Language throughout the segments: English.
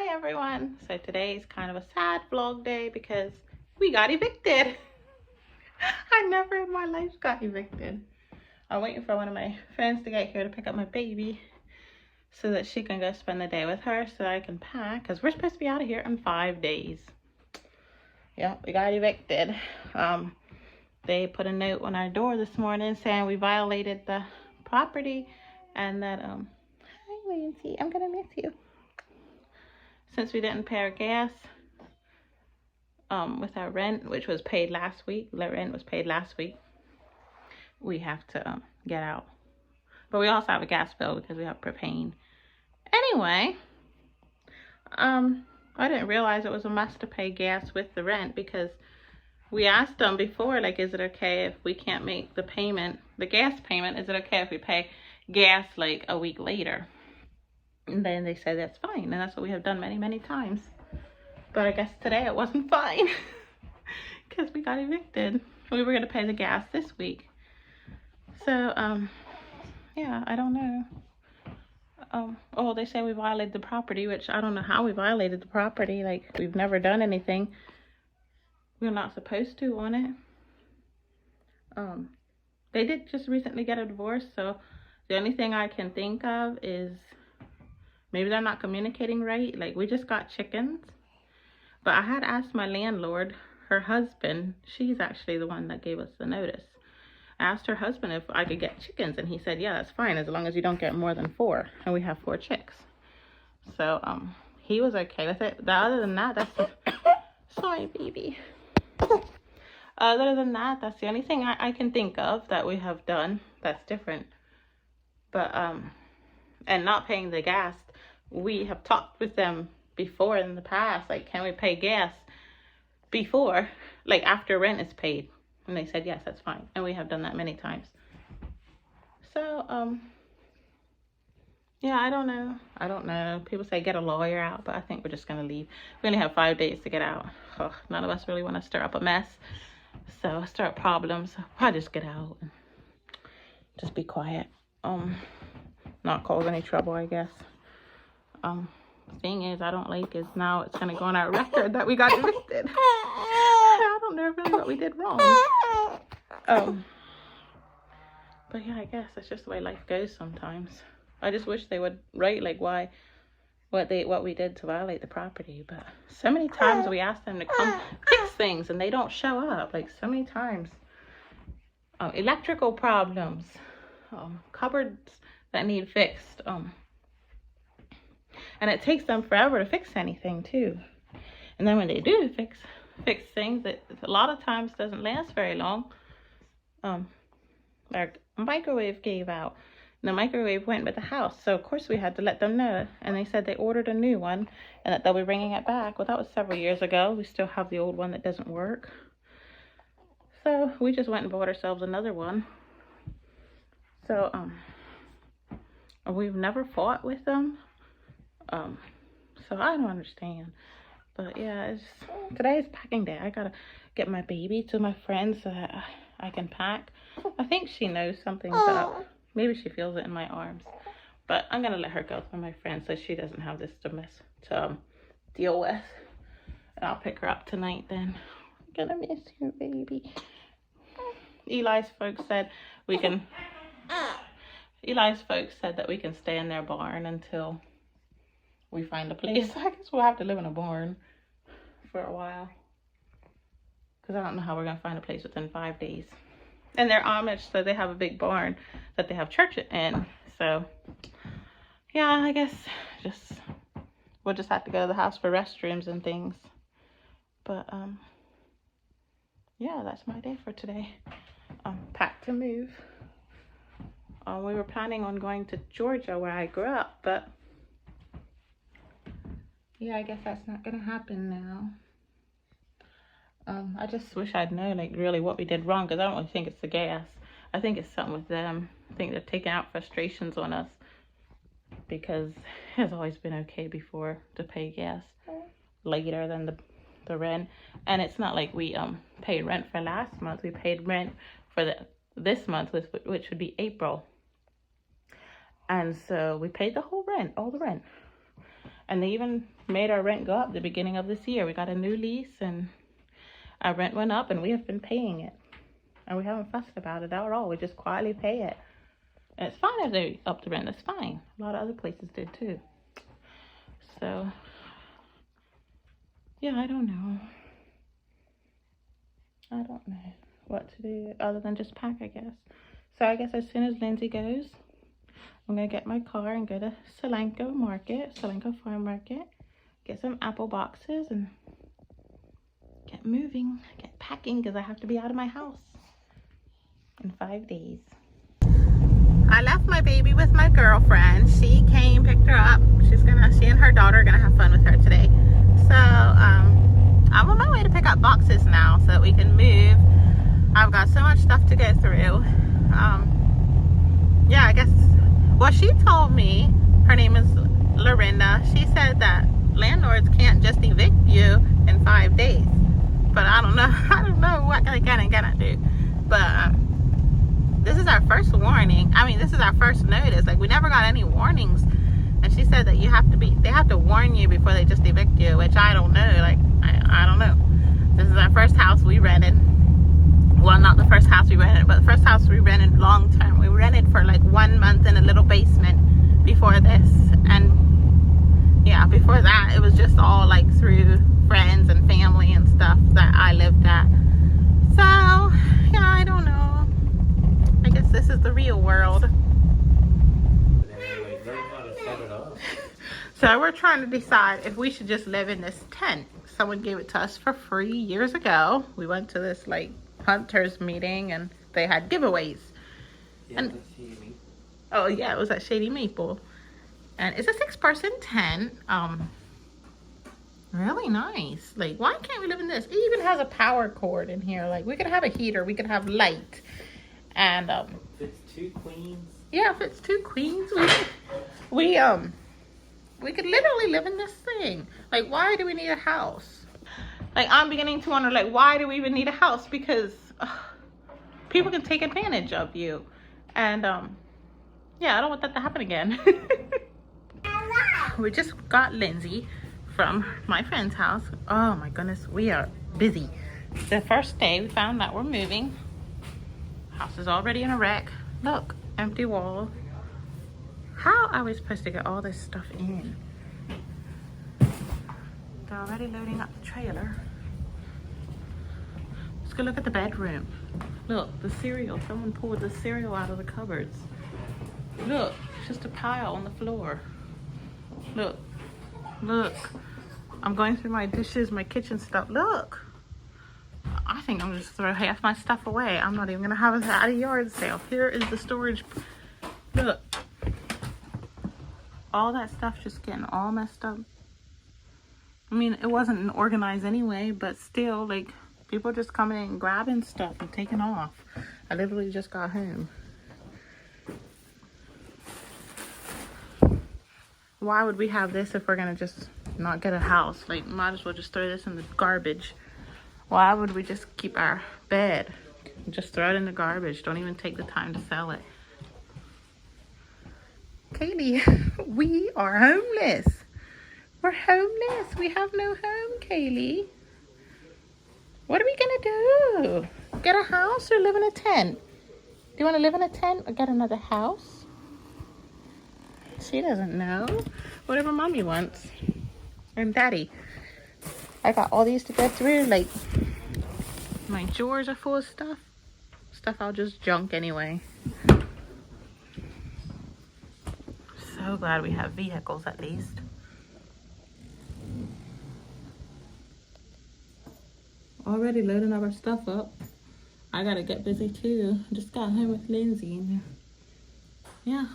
Hi everyone. So today is kind of a sad vlog day because we got evicted. I never in my life got evicted. I'm waiting for one of my friends to get here to pick up my baby so that she can go spend the day with her so I can pack, because we're supposed to be out of here in 5 days. Yeah, we got evicted. They put a note on our door this morning saying we violated the property and that hi Nancy, I'm gonna miss you. Since we didn't pay our gas with our rent, which was paid last week, the rent was paid last week, we have to get out. But we also have a gas bill because we have propane. Anyway, I didn't realize it was a must to pay gas with the rent, because we asked them before, like, is it okay if we can't make the payment, the gas payment, is it okay if we pay gas like a week later? And then they said that's fine, and that's what we have done many, many times. But I guess today it wasn't fine because we got evicted. We were going to pay the gas this week. So, yeah, I don't know. Oh, they say we violated the property, which I don't know how we violated the property. Like, we've never done anything we're not supposed to on it. They did just recently get a divorce, so the only thing I can think of is maybe they're not communicating right. Like, we just got chickens. But I had asked my landlord, her husband, she's actually the one that gave us the notice. I asked her husband if I could get chickens, and he said, yeah, that's fine, as long as you don't get more than 4. And we have 4 chicks. So, he was okay with it. Other than that, that's sorry, baby. Other than that, that's the only thing I can think of that we have done that's different. But, and not paying the gas, we have talked with them before in the past, like, can we pay gas before, like, after rent is paid? And they said yes, that's fine. And we have done that many times. So yeah, I don't know. People say get a lawyer out, but I think we're just gonna leave. We only have 5 days to get out. None of us really want to stir up a mess, so stir up problems. I'll just get out and just be quiet, not cause any trouble, I guess. Thing is, I don't like is now it's gonna go on our record that we got evicted. I don't know really what we did wrong. But yeah, I guess that's just the way life goes sometimes. I just wish they would write like what we did to violate the property. But so many times we ask them to come fix things and they don't show up. Like, so many times. Electrical problems, cupboards that need fixed. And it takes them forever to fix anything too. And then when they do fix things, it a lot of times doesn't last very long. Our microwave gave out. And the microwave went with the house, so of course we had to let them know. And they said they ordered a new one and that they'll be bringing it back. Well, that was several years ago. We still have the old one that doesn't work. So we just went and bought ourselves another one. So we've never fought with them. So I don't understand. But yeah, today is packing day. I gotta get my baby to my friend so that I can pack. I think she knows something's up. Maybe she feels it in my arms. But I'm gonna let her go to my friend so she doesn't have this to deal with. And I'll pick her up tonight then. I'm gonna miss you, baby. Eli's folks said that we can stay in their barn until we find a place. I guess we'll have to live in a barn for a while, because I don't know how we're gonna find a place within 5 days. And they're Amish, so they have a big barn that they have church in. So yeah, I guess we'll just have to go to the house for restrooms and things. But yeah, that's my day for today. Packed to move. We were planning on going to Georgia, where I grew up, but yeah, I guess that's not gonna happen now. I just wish I'd known, like, really what we did wrong, because I don't really think it's the gas. I think it's something with them. I think they're taking out frustrations on us, because it has always been okay before to pay gas later than the rent. And it's not like we paid rent for last month. We paid rent for this month, which would be April. And so we paid the whole rent, all the rent. And they even made our rent go up the beginning of this year. We got a new lease and our rent went up and we have been paying it. And we haven't fussed about it at all. We just quietly pay it. And it's fine if they up the rent. That's fine. A lot of other places did too. So, yeah, I don't know. I don't know what to do other than just pack, I guess. So I guess as soon as Lindsay goes, I'm going to get my car and go to Solanco Farm Market, get some apple boxes and get moving, get packing, because I have to be out of my house in 5 days. I left my baby with my girlfriend. She came, picked her up. She and her daughter are going to have fun with her today. So, I'm on my way to pick up boxes now so that we can move. I've got so much stuff to go through. Yeah, I guess, well, she told me, her name is Lorinda, she said that landlords can't just evict you in 5 days. But I don't know what they can and cannot do. But this is our first warning. I mean, this is our first notice. Like, we never got any warnings. And she said that they have to warn you before they just evict you, which I don't know. Like, I don't know. This is our first house we rented. Well, not the first house we rented, but the first house we rented long term. We rented for like 1 month in a little basement before this. And yeah, before that, it was just all like through friends and family and stuff that I lived at. So, yeah, I don't know. I guess this is the real world. So we're trying to decide if we should just live in this tent. Someone gave it to us for free years ago. We went to this like hunters meeting and they had giveaways. Yeah, and oh yeah, it was at Shady Maple. And it's a 6-person tent. Really nice. Like, why can't we live in this? It even has a power cord in here. Like, we could have a heater, we could have light. And fits 2 queens. Yeah, fits 2 queens. We could literally live in this thing. Like, why do we need a house? Like, I'm beginning to wonder, like, why do we even need a house? Because people can take advantage of you. And, yeah, I don't want that to happen again. We just got Lindsay from my friend's house. Oh, my goodness, we are busy. The first day, we found that we're moving. House is already in a wreck. Look, empty wall. How are we supposed to get all this stuff in? They're already loading up the trailer. Let's go look at the bedroom. Look, the cereal. Someone pulled the cereal out of the cupboards. Look, it's just a pile on the floor. Look, look. I'm going through my dishes, my kitchen stuff. Look. I think I'm just throw half my stuff away. I'm not even gonna have it at a yard sale. Here is the storage. Look. All that stuff just getting all messed up. I mean, it wasn't organized anyway, but still, like, people just coming in and grabbing stuff and taking off. I literally just got home. Why would we have this if we're gonna just not get a house? Like, might as well just throw this in the garbage. Why would we just keep our bed? Just throw it in the garbage. Don't even take the time to sell it. Kaylee, we are homeless. We're homeless. We have no home, Kaylee. What are we gonna do? Get a house or live in a tent? Do you want to live in a tent or get another house? She doesn't know. Whatever mommy wants. And daddy. I got all these to go through. Like, my drawers are full of stuff. Stuff I'll just junk anyway. So glad we have vehicles at least. Already loading our stuff up. I gotta get busy too. Just got home with Lindsay and yeah.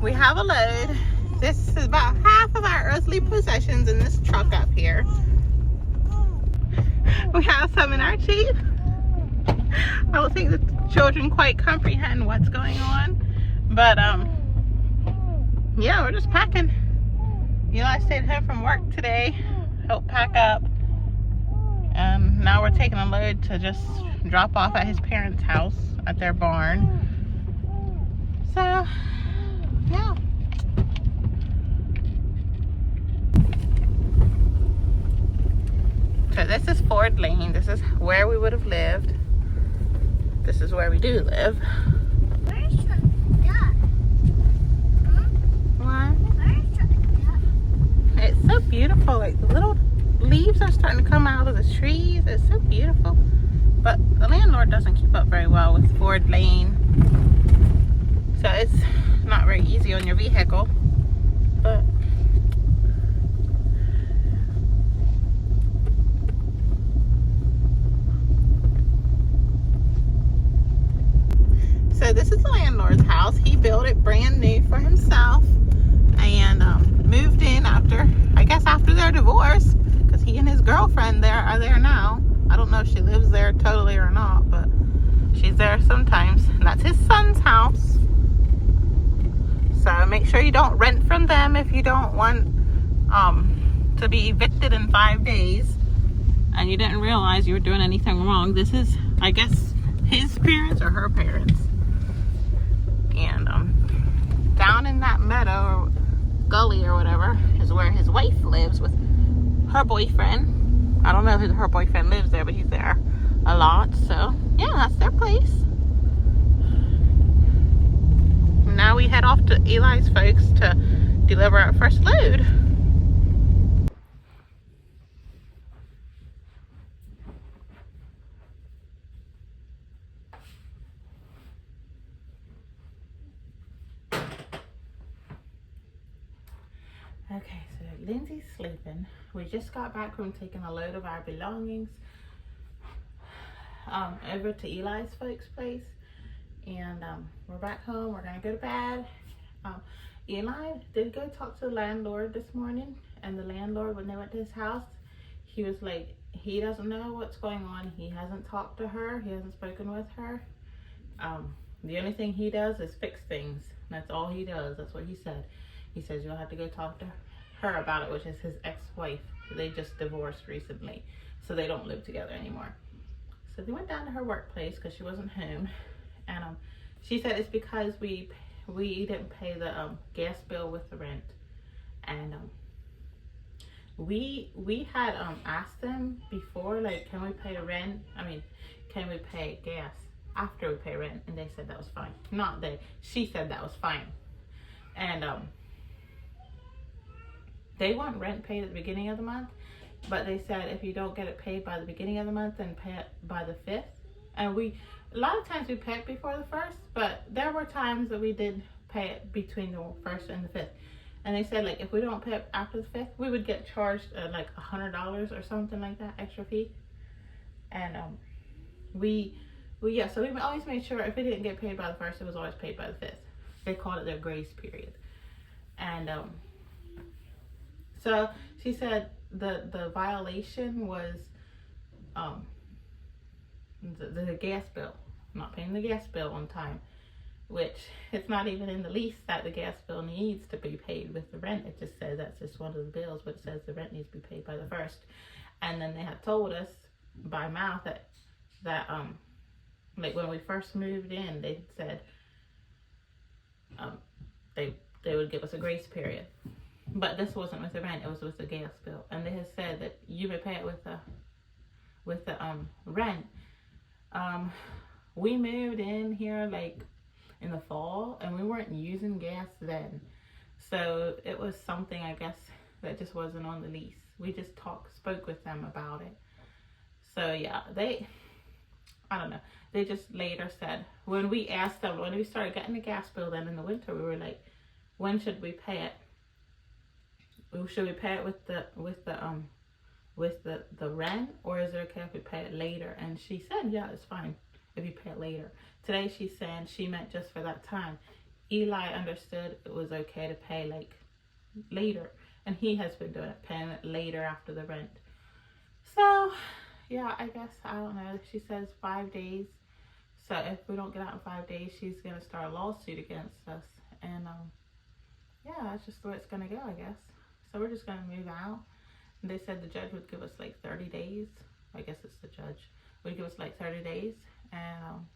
We have a load. This is about half of our earthly possessions in this truck up here. We have some in our Jeep. I don't think the children quite comprehend what's going on, but yeah, we're just packing. You know, I stayed home from work today, helped pack up, and now we're taking a load to just drop off at his parents' house at their barn. So, yeah. So this is Ford Lane. This is where we would have lived. This is where we do live. Where's the duck? What? Where's the duck? It's so beautiful. Like the little leaves are starting to come out of the trees. It's so beautiful. But the landlord doesn't keep up very well with Ford Lane. So it's not very easy on your vehicle. But so this is the landlord's house. He built it brand new for himself and moved in after, I guess after their divorce, because he and his girlfriend are there now. I don't know if she lives there totally or not, but she's there sometimes. And that's his son's house. So make sure you don't rent from them if you don't want to be evicted in 5 days and you didn't realize you were doing anything wrong. This is, I guess, his parents or her parents. And down in that meadow or gully or whatever is where his wife lives with her boyfriend. I don't know if her boyfriend lives there, but he's there a lot. So yeah, that's their place. Now we head off to Eli's folks to deliver our first load. Okay, so Lindsay's sleeping. We just got back from taking a load of our belongings over to Eli's folks' place. And we're back home. We're gonna go to bed. Eli did go talk to the landlord this morning, and the landlord, when they went to his house, he was like, he doesn't know what's going on. He hasn't talked to her. He hasn't spoken with her. The only thing he does is fix things. That's all he does. That's what he said. He says you'll have to go talk to her about it, which is his ex-wife. They just divorced recently, so they don't live together anymore. So they went down to her workplace because she wasn't home, and she said it's because we didn't pay the gas bill with the rent, and we had asked them before, like, can we pay rent? I mean, can we pay gas after we pay rent? And they said that was fine. Not they. She said that was fine, and they want rent paid at the beginning of the month, but they said if you don't get it paid by the beginning of the month, then pay it by the 5th. And a lot of times we pay it before the 1st, but there were times that we did pay it between the 1st and the 5th. And they said, like, if we don't pay it after the 5th, we would get charged like $100 or something like that, extra fee. And yeah, so we always made sure if it didn't get paid by the 1st, it was always paid by the 5th. They called it their grace period. And so she said the violation was the gas bill, not paying the gas bill on time, which it's not even in the lease that the gas bill needs to be paid with the rent. It just says that's just one of the bills, but it says the rent needs to be paid by the 1st. And then they had told us by mouth that like when we first moved in, they said they would give us a grace period. But this wasn't with the rent, it was with the gas bill. And they had said that you may pay it with the rent. We moved in here like in the fall, and we weren't using gas then. So it was something, I guess, that just wasn't on the lease. We just spoke with them about it. So yeah, I don't know. They just later said, when we asked them, when we started getting the gas bill then in the winter, we were like, when should we pay it? Should we pay it with the rent, or is it okay if we pay it later? And she said, yeah, it's fine if you pay it later. Today she's saying she meant just for that time. Eli understood it was okay to pay like later, and he has been doing it, paying it later after the rent. So yeah, I guess, I don't know. She says 5 days. So if we don't get out in 5 days, she's gonna start a lawsuit against us. And yeah, that's just the way it's gonna go, I guess. So we're just gonna move out. And they said the judge would give us like 30 days. I guess it's the judge. Would give us like 30 days. And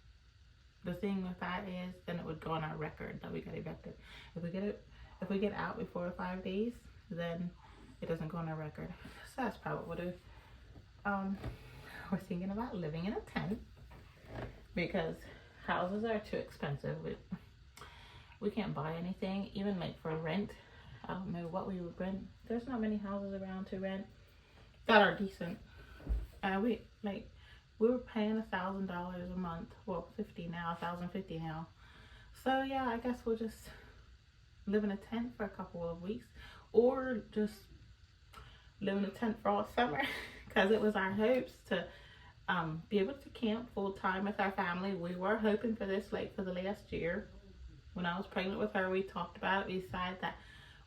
the thing with that is then it would go on our record that we got evicted. If we get out before 5 days, then it doesn't go on our record. So that's probably what we're thinking about, living in a tent, because houses are too expensive. We can't buy anything, even like for rent. I don't know what we would rent. There's not many houses around to rent that are decent. We were paying $1,000 a month. Well, $1,050 now. So yeah, I guess we'll just live in a tent for a couple of weeks, or just live in a tent for all summer, because it was our hopes to be able to camp full time with our family. We were hoping for this like for the last year. When I was pregnant with her, we talked about it. We decided that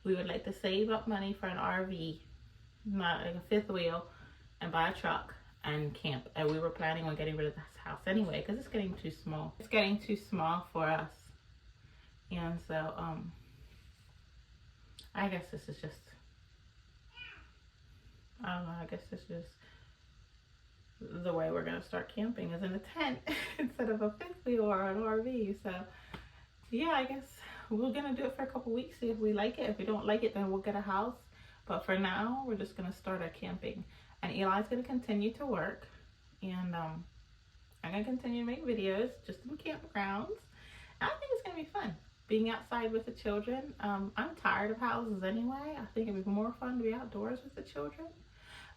we would like to save up money for an RV, not like a fifth wheel, and buy a truck and camp. And we were planning on getting rid of this house anyway, because it's getting too small. It's getting too small for us. And so I guess this is just, I don't know, I guess this is just the way we're gonna start camping, is in a tent instead of a fifth wheel or an RV. So yeah, I guess we're gonna do it for a couple weeks, see if we like it. If we don't like it, then we'll get a house. But for now, we're just gonna start our camping. And Eli's gonna continue to work, and I'm gonna continue to make videos just in campgrounds. And I think it's gonna be fun being outside with the children. I'm tired of houses anyway. I think it'd be more fun to be outdoors with the children.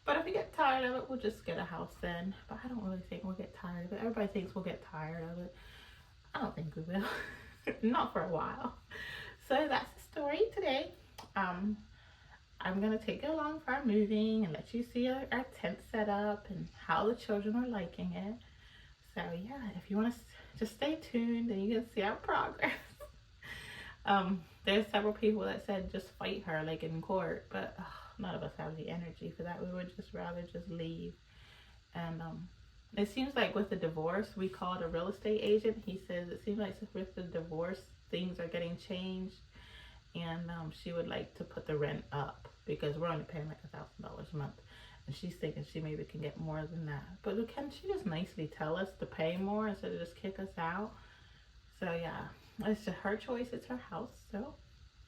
But if we get tired of it, we'll just get a house then. But I don't really think we'll get tired of it. Everybody thinks we'll get tired of it. I don't think we will. Not for a while. So that's the story today. I'm gonna take you along for our moving and let you see our tent set up and how the children are liking it. So yeah, if you want to just stay tuned and you can see our progress. There's several people that said just fight her like in court, but none of us have the energy for that. We would just rather just leave. And it seems like with the divorce, we called a real estate agent. He says it seems like with the divorce, things are getting changed, and she would like to put the rent up because we're only paying like $1,000 a month, and she's thinking she maybe can get more than that. But can she just nicely tell us to pay more instead of just kick us out? So yeah, it's just her choice. It's her house, so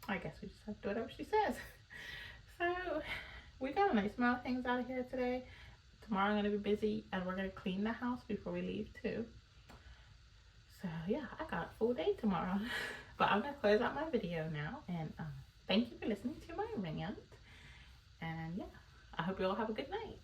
I guess we just have to do whatever she says. So we got a nice amount of things out of here today. Tomorrow I'm going to be busy, and we're going to clean the house before we leave too. So yeah, I got a full day tomorrow. But I'm going to close out my video now, and thank you for listening to my rant. And yeah, I hope you all have a good night.